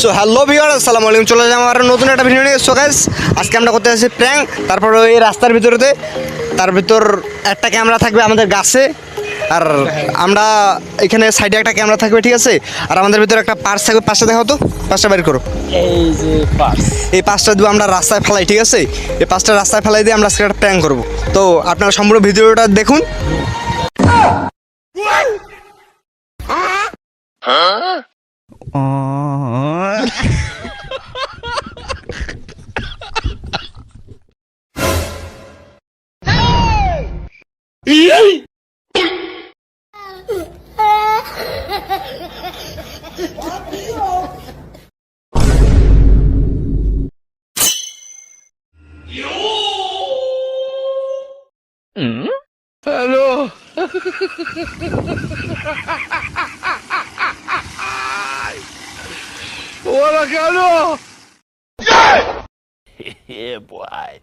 So hello viewer, আসসালামু আলাইকুম। চলে যাবো আর নতুন একটা ভিডিও নিয়ে। সো গাইস, আজকে আমরা করতে যাচ্ছি প্র্যাঙ্ক। তারপর ওই রাস্তার ভিতরেতে তার ভিতর একটা ক্যামেরা থাকবে আমাদের গাছে, আর আমরা এখানে সাইডে একটা ক্যামেরা থাকবে, ঠিক আছে। আর আমাদের ভিতরে একটা পার্স থাকবে। পাঁচটা দেখো তো, পাঁচটা বের করো। এই যে পার্স, এই পাঁচটা দিয়ে আমরা রাস্তায় ফেলাই, ঠিক আছে। এই পাঁচটা রাস্তায় ফেলাই দিয়ে আমরা আজকে একটা প্র্যাঙ্ক করবো। তো আপনারা সম্পূর্ণ ভিডিওটা দেখুন। হ্যালো। ওরা কেন? Yeah, boy.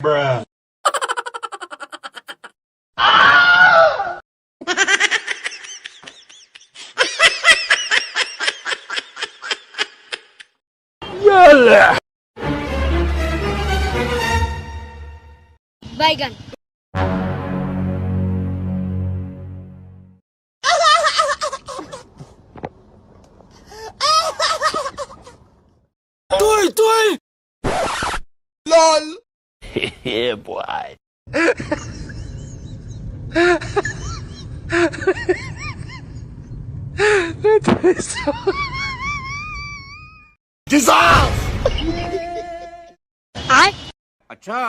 Bruh. बैगन তুই লল। Yeah, boy. आय अच्छा।